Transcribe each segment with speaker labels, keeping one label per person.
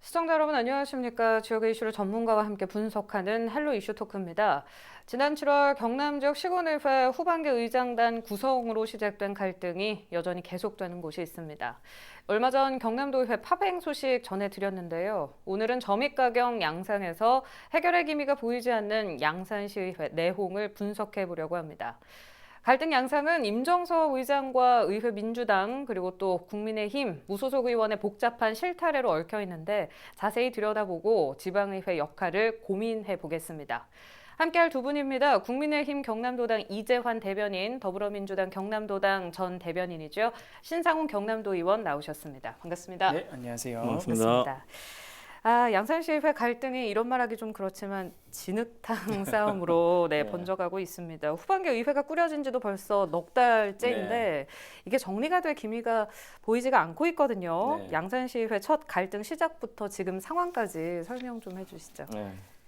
Speaker 1: 시청자 여러분 안녕하십니까. 지역의 이슈를 전문가와 함께 분석하는 헬로 이슈 토크입니다. 지난 7월 경남 지역 시군의회 후반기 의장단 구성으로 시작된 갈등이 여전히 계속되는 곳이 있습니다. 얼마 전 경남도의회 파행 소식 전해드렸는데요. 오늘은 점입가경 양산에서 해결의 기미가 보이지 않는 양산시의회 내홍을 분석해보려고 합니다. 갈등 양상은 임정서 의장과 의회 민주당 그리고 또 국민의힘 무소속 의원의 복잡한 실타래로 얽혀 있는데 자세히 들여다보고 지방의회 역할을 고민해 보겠습니다. 함께할 두 분입니다. 국민의힘 경남도당 이재환 대변인, 더불어민주당 경남도당 전 대변인이죠. 신상훈 경남도 의원 나오셨습니다. 반갑습니다.
Speaker 2: 네, 안녕하세요.
Speaker 1: 반갑습니다. 양산시의회 갈등이 이런 말하기 좀 그렇지만 진흙탕 싸움으로 번져가고 있습니다. 후반기 의회가 꾸려진 지도 벌써 넉 달째인데 이게 정리가 될 기미가 보이지가 않고 있거든요. 양산시의회 첫 갈등 시작부터 지금 상황까지 설명 좀 해주시죠.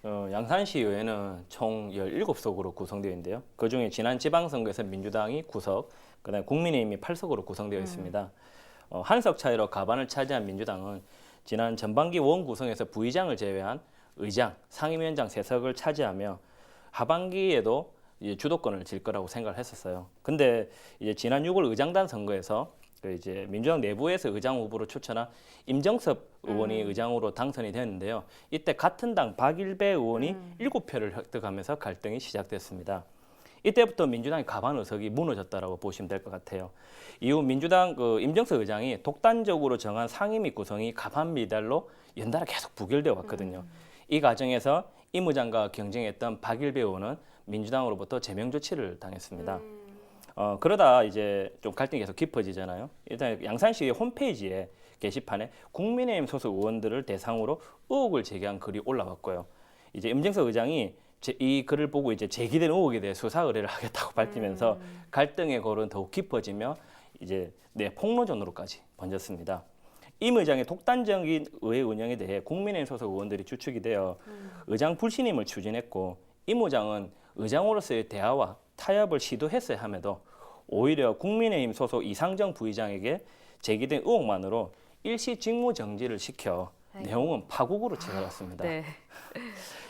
Speaker 3: 양산시의회는 총 17석으로 구성되어 있는데요. 그중에 지난 지방선거에서 민주당이 9석, 그다음에 국민의힘이 8석으로 구성되어 있습니다. 한 석 차이로 가반을 차지한 민주당은 지난 전반기 원 구성에서 부의장을 제외한 의장, 상임위원장 3석을 차지하며 하반기에도 이제 주도권을 질 거라고 생각을 했었어요. 근데 이제 지난 6월 의장단 선거에서 이제 민주당 내부에서 의장 후보로 추천한 임정섭 의원이 의장으로 당선이 됐는데요. 이때 같은 당 박일배 의원이 7표를 획득하면서 갈등이 시작됐습니다. 이때부터 민주당의 가반 의석이 무너졌다라고 보시면 될 것 같아요. 이후 민주당 임정석 의장이 독단적으로 정한 상임위 구성이 가반 미달로 연달아 계속 부결되어 왔거든요. 이 과정에서 임 의장과 경쟁했던 박일배 의원은 민주당으로부터 제명 조치를 당했습니다. 그러다 이제 좀 갈등이 계속 깊어지잖아요. 일단 양산시의 홈페이지에 게시판에 국민의힘 소속 의원들을 대상으로 의혹을 제기한 글이 올라왔고요. 이제 임정석 의장이 이 글을 보고 이제 제기된 의혹에 대해 수사 의뢰를 하겠다고 밝히면서 갈등의 골은 더욱 깊어지며 이제 폭로전으로까지 번졌습니다. 임 의장의 독단적인 의회 운영에 대해 국민의힘 소속 의원들이 주축이 되어 의장 불신임을 추진했고, 임 의장은 의장으로서의 대화와 타협을 시도했어야 함에도 오히려 국민의힘 소속 이상정 부의장에게 제기된 의혹만으로 일시 직무 정지를 시켜 내용은 파국으로 치달았습니다.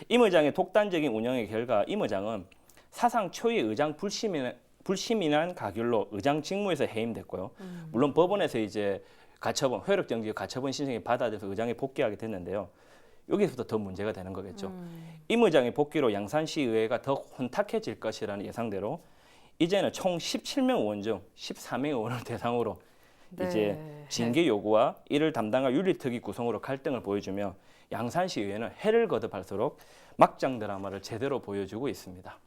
Speaker 3: 임 의장의 독단적인 운영의 결과 임 의장은 사상 초유의 의장 불시민한 가결로 의장 직무에서 해임됐고요. 물론 법원에서 이제 가처분, 효력 정지 가처분 신청이 받아들여서 의장에 복귀하게 됐는데요. 여기서부터 더 문제가 되는 거겠죠. 임 의장의 복귀로 양산시 의회가 더 혼탁해질 것이라는 예상대로 이제는 총 17명 의원 중 14명 의원을 대상으로 이제 징계 요구와 이를 담당할 윤리특위 구성으로 갈등을 보여주며 양산시 의회는 해를 거듭할수록 막장 드라마를 제대로 보여주고 있습니다.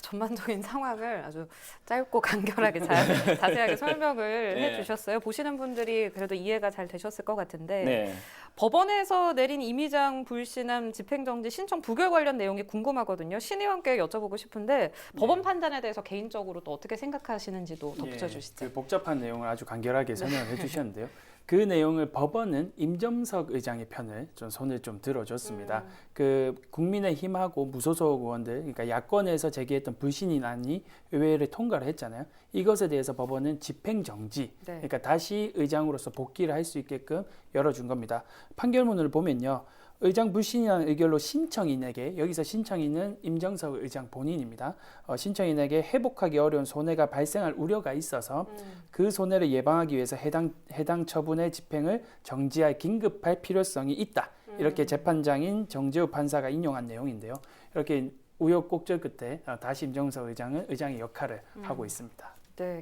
Speaker 1: 전반적인 상황을 아주 짧고 간결하게 자세하게 설명을 해주셨어요. 보시는 분들이 그래도 이해가 잘 되셨을 것 같은데 법원에서 내린 임 의장 불신함 집행정지 신청 부결 관련 내용이 궁금하거든요. 신 의원께 여쭤보고 싶은데 법원 판단에 대해서 개인적으로 또 어떻게 생각하시는지도 덧붙여주시죠.
Speaker 2: 그 복잡한 내용을 아주 간결하게 설명을 해주셨는데요. 그 내용을 법원은 임정석 의장의 편을 손을 좀 들어줬습니다. 그 국민의힘하고 무소속 의원들, 그러니까 야권에서 제기했던 불신인안이 의회를 통과를 했잖아요. 이것에 대해서 법원은 집행정지, 그러니까 다시 의장으로서 복귀를 할 수 있게끔 열어준 겁니다. 판결문을 보면요. 의장 불신이라는 의결로 신청인에게, 여기서 신청인은 임정석 의장 본인입니다. 신청인에게 회복하기 어려운 손해가 발생할 우려가 있어서 그 손해를 예방하기 위해서 해당 처분의 집행을 정지할 긴급할 필요성이 있다. 이렇게 재판장인 정재우 판사가 인용한 내용인데요. 이렇게 우여곡절 끝에 다시 임정석 의장은 의장의 역할을 하고 있습니다.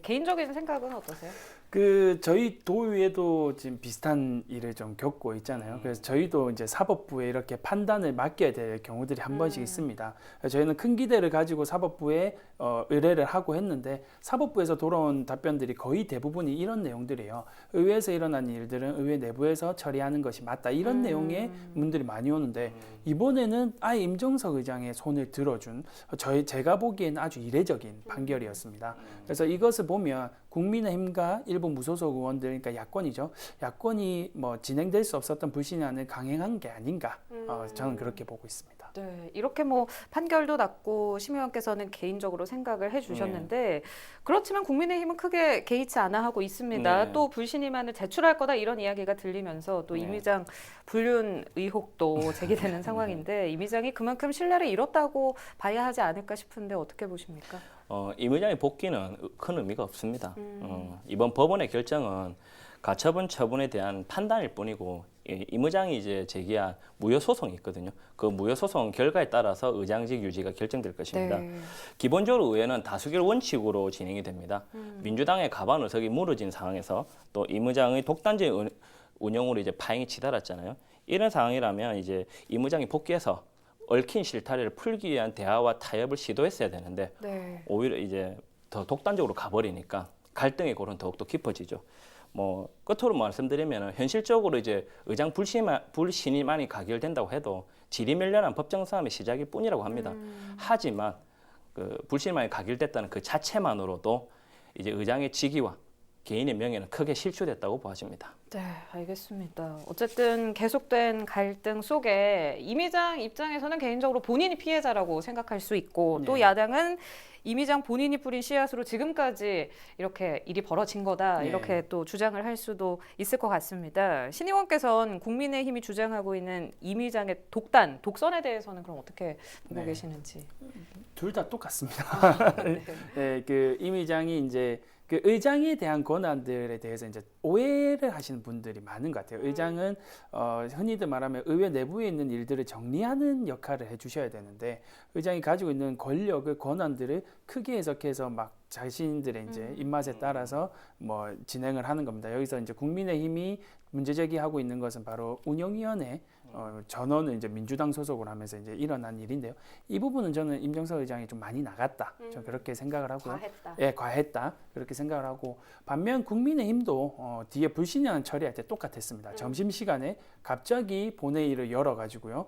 Speaker 1: 개인적인 생각은 어떠세요?
Speaker 2: 저희 도의회도 지금 비슷한 일을 좀 겪고 있잖아요. 그래서 저희도 이제 사법부에 이렇게 판단을 맡겨야 될 경우들이 한 번씩 있습니다. 저희는 큰 기대를 가지고 사법부에 의뢰를 하고 했는데 사법부에서 돌아온 답변들이 거의 대부분이 이런 내용들이에요. 의회에서 일어난 일들은 의회 내부에서 처리하는 것이 맞다. 이런 내용의 문들이 많이 오는데 이번에는 아예 임정석 의장의 손을 들어준 제가 보기에는 아주 이례적인 판결이었습니다. 그래서 이것을 보면 국민의힘과 일부 무소속 의원들, 그러니까 야권이죠. 야권이 진행될 수 없었던 불신안을 강행한 게 아닌가. 저는 그렇게 보고 있습니다.
Speaker 1: 네, 이렇게 뭐 판결도 났고 심 의원께서는 개인적으로 생각을 해주셨는데 그렇지만 국민의힘은 크게 개의치 않아 하고 있습니다.
Speaker 3: 네.
Speaker 1: 또 불신임안을 제출할 거다 이런 이야기가 들리면서 또
Speaker 3: 네.
Speaker 1: 임 의장 불륜 의혹도 제기되는 상황인데 임 의장이 그만큼 신뢰를 잃었다고 봐야 하지 않을까 싶은데 어떻게 보십니까?
Speaker 3: 임 의장의 복귀는 큰 의미가 없습니다. 이번 법원의 결정은 가처분 처분에 대한 판단일 뿐이고 임 의장이 이제 제기한 무효 소송이 있거든요. 그 무효 소송 결과에 따라서 의장직 유지가 결정될 것입니다.
Speaker 1: 네.
Speaker 3: 기본적으로 의회는 다수결 원칙으로 진행이 됩니다. 민주당의 가반 의석이 무너진 상황에서 또 임 의장의 독단적인 운영으로 이제 파행이 치달았잖아요. 이런 상황이라면 이제 임 의장이 복귀해서 얽힌 실타래를 풀기 위한 대화와 타협을 시도했어야 되는데
Speaker 1: 네.
Speaker 3: 오히려 이제 더 독단적으로 가버리니까 갈등의 골은 더욱더 깊어지죠. 뭐 끝으로 말씀드리면 현실적으로 이제 의장 불신임안이 가결된다고 해도 지리멸렬한 법정 싸움의 시작일 뿐이라고 합니다. 하지만 그 불신임안이 가결됐다는 그 자체만으로도 이제 의장의 직위와 개인의 명예는 크게 실추됐다고 보아집니다.
Speaker 1: 네, 알겠습니다. 어쨌든 계속된 갈등 속에 임 의장 입장에서는 개인적으로 본인이 피해자라고 생각할 수 있고 또
Speaker 2: 네.
Speaker 1: 야당은 임 의장 본인이 뿌린 씨앗으로 지금까지 이렇게 일이 벌어진 거다
Speaker 2: 네.
Speaker 1: 이렇게 또 주장을 할 수도 있을 것 같습니다. 신 의원께서는 국민의힘이 주장하고 있는 임 의장의 독선에 대해서는 그럼 어떻게 보고
Speaker 2: 네.
Speaker 1: 계시는지?
Speaker 2: 둘 다 똑같습니다.
Speaker 1: 네.
Speaker 2: 네, 그 임 의장이 이제 그 의장에 대한 권한들에 대해서 이제 오해를 하시는 분들이 많은 것 같아요. 의장은 흔히들 말하면 의회 내부에 있는 일들을 정리하는 역할을 해주셔야 되는데 의장이 가지고 있는 권력을 권한들을 크게 해석해서 막 자신들의 이제 입맛에 따라서 뭐 진행을 하는 겁니다. 여기서 이제 국민의힘이 문제 제기하고 있는 것은 바로 운영위원회 전원은 이제 민주당 소속으로 하면서 이제 일어난 일인데요. 이 부분은 저는 임정석 의장이 좀 많이 나갔다. 저는 그렇게 생각을 하고요.
Speaker 1: 과했다.
Speaker 2: 예, 과했다. 그렇게 생각을 하고 반면 국민의힘도 뒤에 불신임안 처리할 때 똑같았습니다. 점심시간에 갑자기 본회의를 열어가지고요.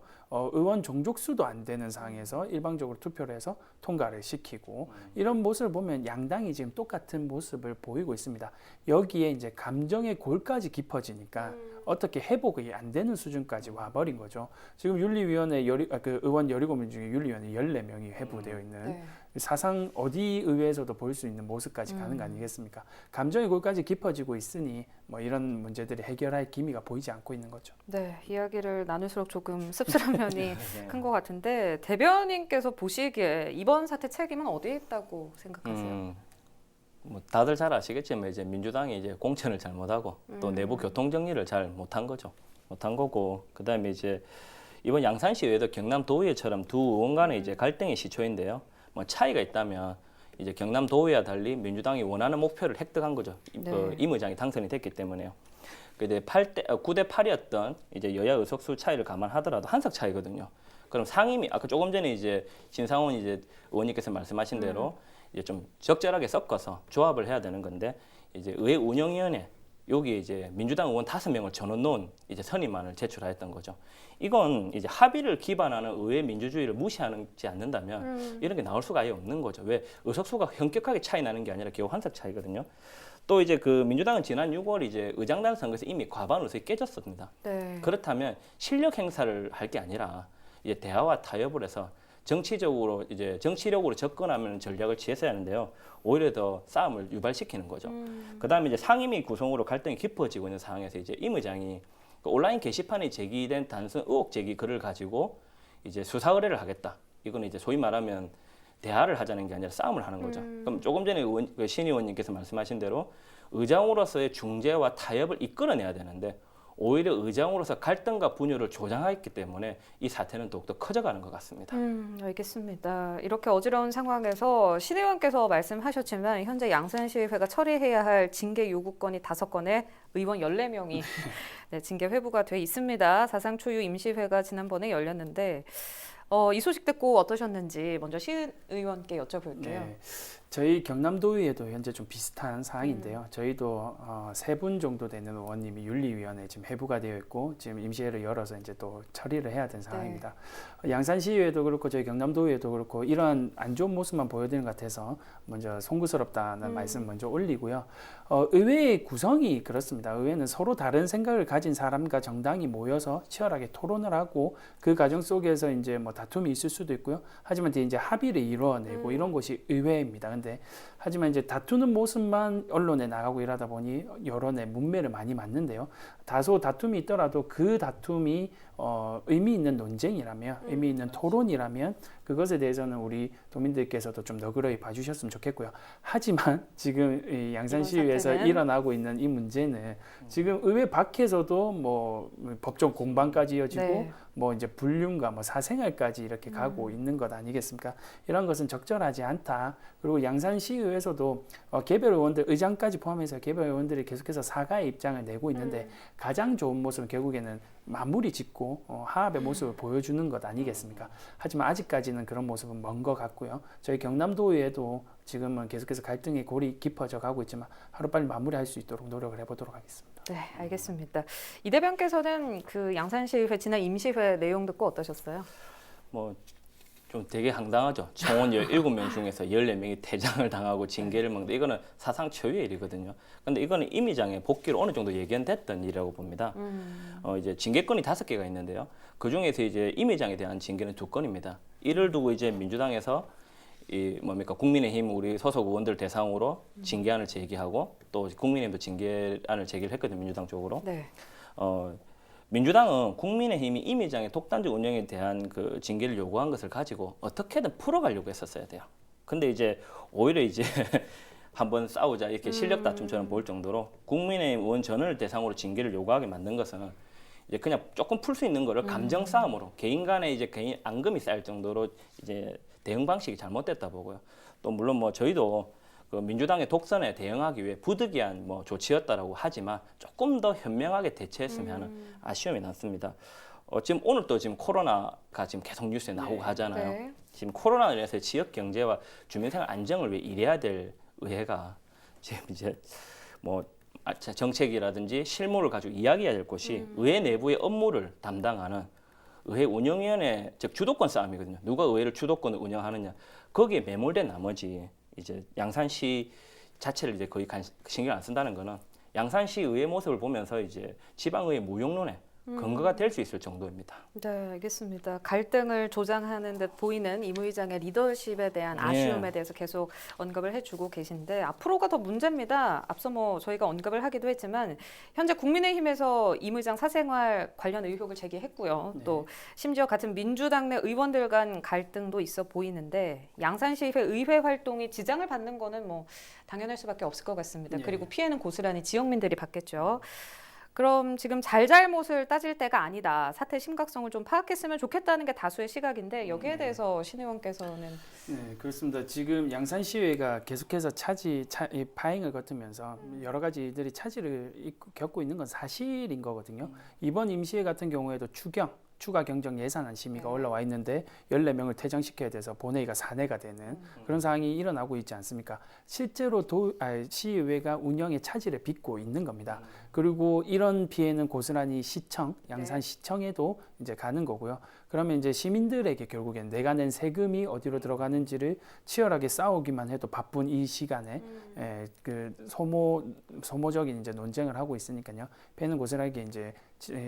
Speaker 2: 의원 종족수도 안 되는 상황에서 일방적으로 투표를 해서 통과를 시키고 이런 모습을 보면 양당이 지금 똑같은 모습을 보이고 있습니다. 여기에 이제 감정의 골까지 깊어지니까 어떻게 회복이 안 되는 수준까지 와버린 거죠. 지금 윤리위원회 그 의원 17명 중에 윤리위원회 14명이 회부되어 있는
Speaker 1: 네.
Speaker 2: 사상 어디 의회에서도 볼 수 있는 모습까지 가는 거 아니겠습니까? 감정의 골까지 깊어지고 있으니 뭐 이런 문제들이 해결할 기미가 보이지 않고 있는 거죠.
Speaker 1: 네, 이야기를 나눌수록 조금 씁쓸한 면이 큰 것 같은데 대변인께서 보시기에 이번 사태 책임은 어디에 있다고 생각하세요?
Speaker 3: 뭐 다들 잘 아시겠지만 이제 민주당이 이제 공천을 잘못하고 또 내부 교통 정리를 잘 못한 거죠. 못한 거고 그다음에 이제 이번 양산시 의회도 경남도의회처럼 두 의원 간의 이제 갈등의 시초인데요. 뭐 차이가 있다면 이제 경남도의회와 달리 민주당이 원하는 목표를 획득한 거죠.
Speaker 1: 네.
Speaker 3: 임 의장이 당선이 됐기 때문에요. 근데 9대 8이었던 이제 여야 의석수 차이를 감안하더라도 한 석 차이거든요. 그럼 상임위 아까 조금 전에 이제 신상훈 이제 의원님께서 말씀하신 대로 이제 좀 적절하게 섞어서 조합을 해야 되는 건데 이제 의회 운영위원회 여기에 이제 민주당 의원 5명을 전원 놓은 이제 선임안을 제출하였던 거죠. 이건 이제 합의를 기반하는 의회 민주주의를 무시하지 않는다면 이런 게 나올 수가 아예 없는 거죠. 왜 의석수가 현격하게 차이 나는 게 아니라 겨우 한 석 차이거든요. 또 이제 그 민주당은 지난 6월 이제 의장단 선거에서 이미 과반 의석이 깨졌습니다.
Speaker 1: 네.
Speaker 3: 그렇다면 실력 행사를 할 게 아니라 이제 대화와 타협을 해서 정치적으로 이제 정치력으로 접근하는 전략을 취했어야 하는데요. 오히려 더 싸움을 유발시키는 거죠. 그다음에 이제 상임위 구성으로 갈등이 깊어지고 있는 상황에서 이제 임 의장이 그 온라인 게시판에 제기된 단순 의혹 제기 글을 가지고 이제 수사 의뢰를 하겠다. 이거는 이제 소위 말하면 대화를 하자는 게 아니라 싸움을 하는 거죠. 그럼 조금 전에 신 의원님께서 말씀하신 대로 의장으로서의 중재와 타협을 이끌어내야 되는데 오히려 의장으로서 갈등과 분열을 조장했기 때문에 이 사태는 더욱더 커져가는 것 같습니다.
Speaker 1: 알겠습니다. 이렇게 어지러운 상황에서 신 의원께서 말씀하셨지만 현재 양산시의회가 처리해야 할 징계 요구건이 5건에 의원 14명이 네, 징계 회부가 돼 있습니다. 사상 초유 임시회가 지난번에 열렸는데 이 소식 듣고 어떠셨는지 먼저 신 의원께 여쭤볼게요.
Speaker 2: 네. 저희 경남도의회도 현재 좀 비슷한 상황인데요. 저희도 3분 정도 되는 의원님이 윤리위원회에 지금 회부가 되어 있고 지금 임시회를 열어서 이제 또 처리를 해야 되는 상황입니다. 양산시의회도 그렇고 저희 경남도의회도 그렇고 이러한 안 좋은 모습만 보여드리는 것 같아서 먼저 송구스럽다는 말씀 먼저 올리고요. 의회의 구성이 그렇습니다. 의회는 서로 다른 생각을 가진 사람과 정당이 모여서 치열하게 토론을 하고 그 과정 속에서 이제 뭐 다툼이 있을 수도 있고요. 하지만 이제 합의를 이루어내고 이런 곳이 의회입니다. 근데 하지만 이제 다투는 모습만 언론에 나가고 이러다 보니 여론의 문매를 많이 맞는데요. 다소 다툼이 있더라도 그 다툼이 의미 있는 논쟁이라면, 의미 있는 토론이라면 그것에 대해서는 우리 도민들께서도 좀 너그러이 봐주셨으면 좋겠고요. 하지만 지금 이 양산시의회에서 일어나고 있는 이 문제는 지금 의회 밖에서도 뭐 법정 공방까지 이어지고
Speaker 1: 네.
Speaker 2: 뭐 이제 불륜과 뭐 사생활까지 이렇게 가고 있는 것 아니겠습니까? 이런 것은 적절하지 않다. 그리고 양산시의회에서도 개별 의원들 의장까지 포함해서 개별 의원들이 계속해서 사과의 입장을 내고 있는데 가장 좋은 모습은 결국에는 마무리 짓고 화합의 모습을 보여주는 것 아니겠습니까? 하지만 아직까지는 그런 모습은 먼 것 같고요. 저희 경남도의회도 지금은 계속해서 갈등의 골이 깊어져 가고 있지만 하루빨리 마무리할 수 있도록 노력을 해보도록 하겠습니다.
Speaker 1: 네, 알겠습니다. 이 대변께서는 그 양산시의회 지난 임시회 내용 듣고 어떠셨어요?
Speaker 3: 뭐 좀 되게 황당하죠. 청원 17명 중에서 14명이 퇴장을 당하고 징계를 먹는데 이거는 사상 초유의 일이거든요. 근데 이거는 임의장의 복귀로 어느 정도 예견됐던 일이라고 봅니다. 이제 징계권이 5개가 있는데요. 그 중에서 이제 임의장에 대한 징계는 2건입니다. 이를 두고 이제 민주당에서 이 뭡니까 국민의힘 우리 소속 의원들 대상으로 징계안을 제기하고 또 국민의힘도 징계안을 제기를 했거든요. 민주당 쪽으로.
Speaker 1: 네.
Speaker 3: 민주당은 국민의힘이 임의장의 독단적 운영에 대한 그 징계를 요구한 것을 가지고 어떻게든 풀어가려고 했었어야 돼요. 근데 이제 오히려 이제 한번 싸우자 이렇게 실력 다툼처럼 보일 정도로 국민의힘 의원 전원을 대상으로 징계를 요구하게 만든 것은 이제 그냥 조금 풀 수 있는 거를 감정 싸움으로 개인 간에 이제 개인 앙금이 쌓일 정도로 이제 대응 방식이 잘못됐다 보고요. 또 물론 뭐 저희도 그 민주당의 독선에 대응하기 위해 부득이한 뭐 조치였다라고 하지만 조금 더 현명하게 대처했으면 하는 아쉬움이 남습니다. 지금 오늘 또 지금 코로나가 지금 계속 뉴스에 나오고 하잖아요.
Speaker 1: 네.
Speaker 3: 지금 코로나로 인해서 지역 경제와 주민생활 안정을 위해 일해야 될 의회가 지금 이제 뭐 정책이라든지 실무를 가지고 이야기해야 될 곳이 의회 내부의 업무를 담당하는 의회 운영위원회 즉 주도권 싸움이거든요. 누가 의회를 주도권을 운영하느냐 거기에 매몰된 나머지 이제 양산시 자체를 이제 거의 신경 안 쓴다는 거는 양산시 의회 모습을 보면서 이제 지방의회 무용론에 근거가 될 수 있을 정도입니다.
Speaker 1: 네, 알겠습니다. 갈등을 조장하는 듯 보이는 임 의장의 리더십에 대한 아쉬움에 대해서 계속 언급을 해주고 계신데 앞으로가 더 문제입니다. 앞서 뭐 저희가 언급을 하기도 했지만 현재 국민의힘에서 임 의장 사생활 관련 의혹을 제기했고요.
Speaker 2: 네.
Speaker 1: 또 심지어 같은 민주당 내 의원들 간 갈등도 있어 보이는데 양산시의회 의회 활동이 지장을 받는 거는 뭐 당연할 수밖에 없을 것 같습니다.
Speaker 2: 네.
Speaker 1: 그리고 피해는 고스란히 지역민들이 받겠죠. 그럼 지금 잘잘못을 따질 때가 아니다. 사태 심각성을 좀 파악했으면 좋겠다는 게 다수의 시각인데 여기에 대해서 신 의원께서는
Speaker 2: 네, 그렇습니다. 지금 양산시의회가 계속해서 이 파행을 거두면서 여러 가지 일들이 차질을 겪고 있는 건 사실인 거거든요. 이번 임시회 같은 경우에도 추가 경정 예산안 심의가 올라와 있는데 14명을 퇴장시켜야 돼서 본회의가 산회가 되는 그런 상황이 일어나고 있지 않습니까? 실제로 시의회가 운영의 차질을 빚고 있는 겁니다. 그리고 이런 피해는 고스란히 양산시청에도 이제 가는 거고요. 그러면 이제 시민들에게 결국엔 내가 낸 세금이 어디로 들어가는지를 치열하게 싸우기만 해도 바쁜 이 시간에 그 소모적인 이제 논쟁을 하고 있으니까요. 피해는 고스란히 이제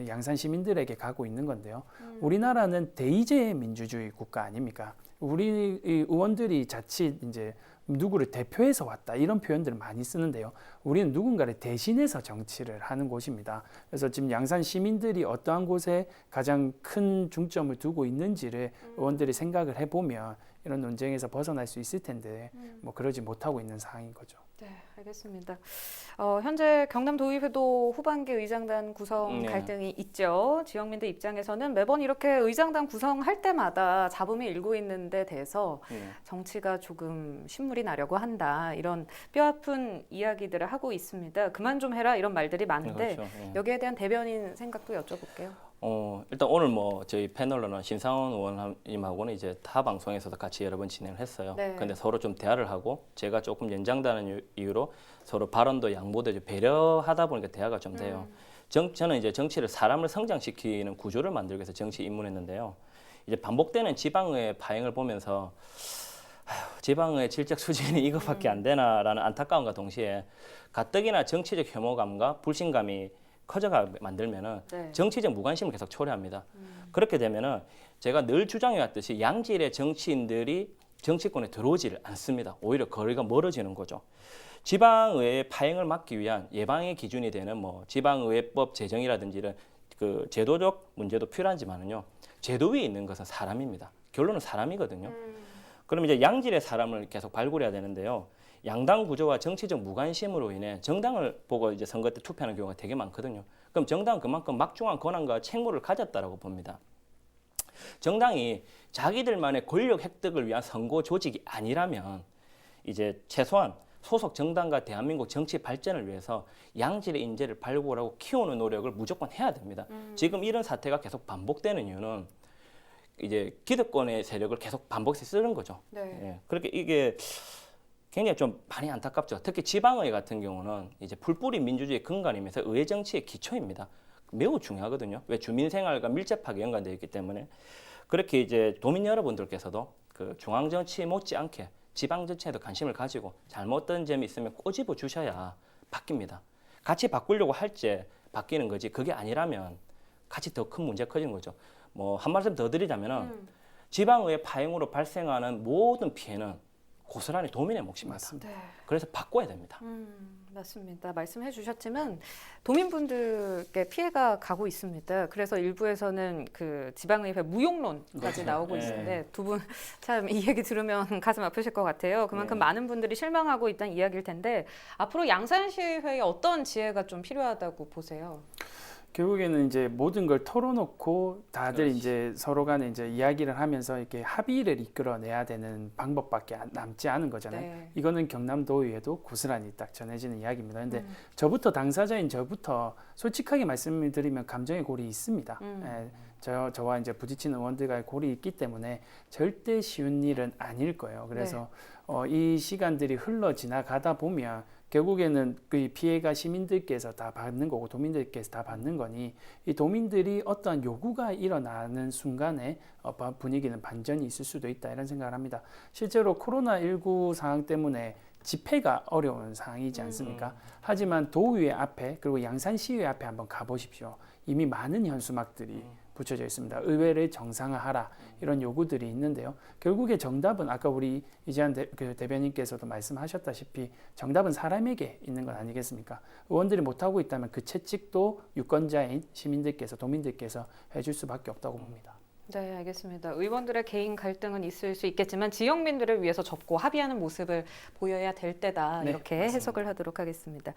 Speaker 2: 양산 시민들에게 가고 있는 건데요. 우리나라는 대의제 민주주의 국가 아닙니까? 우리 의원들이 자칫 이제 누구를 대표해서 왔다 이런 표현들을 많이 쓰는데요. 우리는 누군가를 대신해서 정치를 하는 곳입니다. 그래서 지금 양산 시민들이 어떠한 곳에 가장 큰 중점을 두고 있는지를 의원들이 생각을 해보면 이런 논쟁에서 벗어날 수 있을 텐데 뭐 그러지 못하고 있는 상황인 거죠.
Speaker 1: 네, 알겠습니다. 현재 경남도의회도 후반기 의장단 구성 갈등이 있죠. 지역민들 입장에서는 매번 이렇게 의장단 구성할 때마다 잡음이 일고 있는 데 대해서 정치가 조금 신물이 나려고 한다. 이런 뼈아픈 이야기들을 하고 있습니다. 그만 좀 해라 이런 말들이 많은데
Speaker 3: 그렇죠.
Speaker 1: 여기에 대한 대변인 생각도 여쭤볼게요.
Speaker 3: 일단 오늘 뭐 저희 패널로는 신상원 의원님하고는 이제 타 방송에서도 같이 여러 번 진행을 했어요.
Speaker 1: 네.
Speaker 3: 근데 서로 좀 대화를 하고 제가 조금 연장되는 이유로 서로 발언도 양보도 이제 배려하다 보니까 대화가 좀 돼요. 저는 이제 정치를 사람을 성장시키는 구조를 만들기 위해서 정치 입문했는데요. 이제 반복되는 지방의 파행을 보면서 지방의 질적 수준이 이것밖에 안 되나라는 안타까움과 동시에 가뜩이나 정치적 혐오감과 불신감이 커져가 만들면은
Speaker 1: 네.
Speaker 3: 정치적 무관심을 계속 초래합니다. 그렇게 되면은 제가 늘 주장해왔듯이 양질의 정치인들이 정치권에 들어오지를 않습니다. 오히려 거리가 멀어지는 거죠. 지방의회의 파행을 막기 위한 예방의 기준이 되는 뭐 지방의회법 제정이라든지 그 제도적 문제도 필요하지만은요. 제도 위에 있는 것은 사람입니다. 결론은 사람이거든요. 그럼 이제 양질의 사람을 계속 발굴해야 되는데요. 양당 구조와 정치적 무관심으로 인해 정당을 보고 이제 선거 때 투표하는 경우가 되게 많거든요. 그럼 정당은 그만큼 막중한 권한과 책무를 가졌다라고 봅니다. 정당이 자기들만의 권력 획득을 위한 선거 조직이 아니라면 이제 최소한 소속 정당과 대한민국 정치 발전을 위해서 양질의 인재를 발굴하고 키우는 노력을 무조건 해야 됩니다. 지금 이런 사태가 계속 반복되는 이유는 이제 기득권의 세력을 계속 반복해서 쓰는 거죠.
Speaker 1: 네.
Speaker 3: 예, 그렇게 이게 굉장히 좀 많이 안타깝죠. 특히 지방의회 같은 경우는 이제 풀뿌리 민주주의 근간이면서 의회 정치의 기초입니다. 매우 중요하거든요. 왜 주민 생활과 밀접하게 연관되어 있기 때문에 그렇게 이제 도민 여러분들께서도 그 중앙 정치 못지않게 지방 정치에도 관심을 가지고 잘못된 점이 있으면 꼬집어 주셔야 바뀝니다. 같이 바꾸려고 할지 바뀌는 거지 그게 아니라면 같이 더 큰 문제가 커지는 거죠. 뭐 한 말씀 더 드리자면은 지방의회 파행으로 발생하는 모든 피해는 고스란히 도민의 몫입니다.
Speaker 2: 맞습니다.
Speaker 1: 네.
Speaker 3: 그래서 바꿔야 됩니다.
Speaker 1: 맞습니다. 말씀해 주셨지만 도민분들께 피해가 가고 있습니다. 그래서 일부에서는 그 지방의회 무용론까지
Speaker 2: 그렇죠.
Speaker 1: 나오고
Speaker 3: 네.
Speaker 1: 있는데 두 분 참 이 얘기 들으면 가슴 아프실 것 같아요. 그만큼
Speaker 3: 네.
Speaker 1: 많은 분들이 실망하고 있다는 이야기일 텐데 앞으로 양산시의회에 어떤 지혜가 좀 필요하다고 보세요?
Speaker 2: 결국에는 이제 모든 걸 털어놓고 다들
Speaker 3: 그렇지.
Speaker 2: 이제 서로 간에 이제 이야기를 하면서 이렇게 합의를 이끌어내야 되는 방법밖에 남지 않은 거잖아요.
Speaker 1: 네.
Speaker 2: 이거는 경남도의회도 고스란히 딱 전해지는 이야기입니다. 근데 저부터 당사자인 저부터 솔직하게 말씀을 드리면 감정의 골이 있습니다. 예, 저와 이제 부딪히는 의원들과의 골이 있기 때문에 절대 쉬운 일은 아닐 거예요. 그래서 이 시간들이 흘러 지나가다 보면 결국에는 그 피해가 시민들께서 다 받는 거고 도민들께서 다 받는 거니 이 도민들이 어떤 요구가 일어나는 순간에 분위기는 반전이 있을 수도 있다 이런 생각을 합니다. 실제로 코로나19 상황 때문에 집회가 어려운 상황이지 않습니까? 하지만 도의회 앞에 그리고 양산시의회 앞에 한번 가보십시오. 이미 많은 현수막들이 붙여져 있습니다. 의회를 정상화하라 이런 요구들이 있는데요. 결국에 정답은 아까 우리 이재한 대변인께서도 말씀하셨다시피 정답은 사람에게 있는 것 아니겠습니까? 의원들이 못하고 있다면 그 채찍도 유권자인 시민들께서 도민들께서 해줄 수밖에 없다고 봅니다.
Speaker 1: 네, 알겠습니다. 의원들의 개인 갈등은 있을 수 있겠지만 지역민들을 위해서 접고 합의하는 모습을 보여야 될 때다.
Speaker 2: 네,
Speaker 1: 이렇게
Speaker 2: 맞습니다.
Speaker 1: 해석을 하도록 하겠습니다.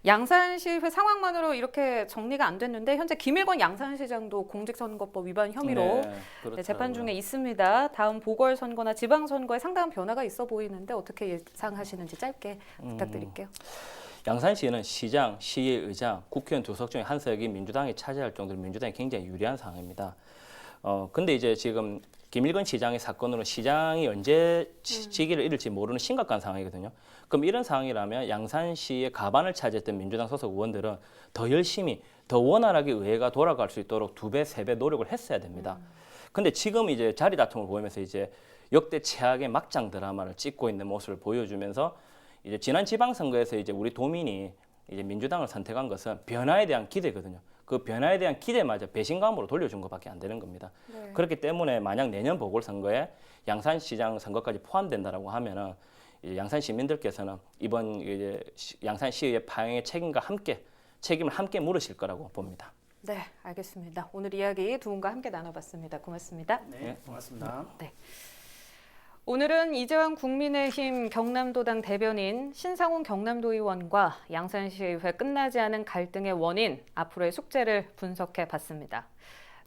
Speaker 1: 양산시의회 상황만으로 이렇게 정리가 안 됐는데 현재 김일권 양산시장도 공직선거법 위반 혐의로
Speaker 3: 그렇더라고요.
Speaker 1: 재판 중에 있습니다. 다음 보궐선거나 지방선거에 상당한 변화가 있어 보이는데 어떻게 예상하시는지 짧게 부탁드릴게요.
Speaker 3: 양산시는 시장, 시의장, 국회의원 두 석 중에 한 석이 민주당이 차지할 정도로 민주당이 굉장히 유리한 상황입니다. 근데 이제 지금 김일권 시장의 사건으로 시장이 언제 직위를 잃을지 모르는 심각한 상황이거든요. 그럼 이런 상황이라면 양산시의 가반을 차지했던 민주당 소속 의원들은 더 열심히, 더 원활하게 의회가 돌아갈 수 있도록 2배, 3배 노력을 했어야 됩니다. 근데 지금 이제 자리 다툼을 보이면서 이제 역대 최악의 막장 드라마를 찍고 있는 모습을 보여주면서 이제 지난 지방선거에서 이제 우리 도민이 이제 민주당을 선택한 것은 변화에 대한 기대거든요. 그 변화에 대한 기대마저 배신감으로 돌려준 것밖에 안 되는 겁니다.
Speaker 1: 네.
Speaker 3: 그렇기 때문에 만약 내년 보궐선거에 양산시장 선거까지 포함된다라고 하면은 이제 양산 시민들께서는 이번 이제 양산시의 파행의 책임을 함께 물으실 거라고 봅니다.
Speaker 1: 네, 알겠습니다. 오늘 이야기 두 분과 함께 나눠봤습니다. 고맙습니다.
Speaker 2: 네, 고맙습니다.
Speaker 1: 오늘은 이재환 국민의힘 경남도당 대변인, 신상훈 경남도의원과 양산시의회 끝나지 않은 갈등의 원인, 앞으로의 숙제를 분석해 봤습니다.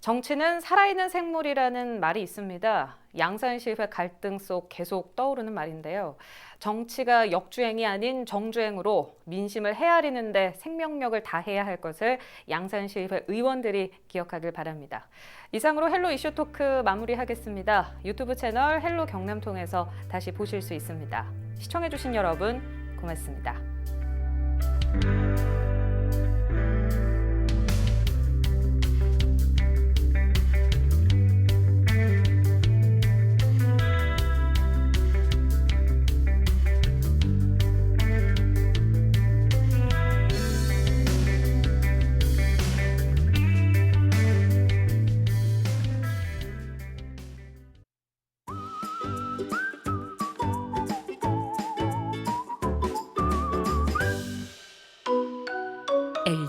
Speaker 1: 정치는 살아있는 생물이라는 말이 있습니다. 양산시회 갈등 속 계속 떠오르는 말인데요. 정치가 역주행이 아닌 정주행으로 민심을 헤아리는 데 생명력을 다해야 할 것을 양산시의회 의원들이 기억하길 바랍니다. 이상으로 헬로 이슈 토크 마무리하겠습니다. 유튜브 채널 헬로 경남 통해서 다시 보실 수 있습니다. 시청해주신 여러분 고맙습니다.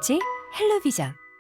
Speaker 4: LG 헬로비전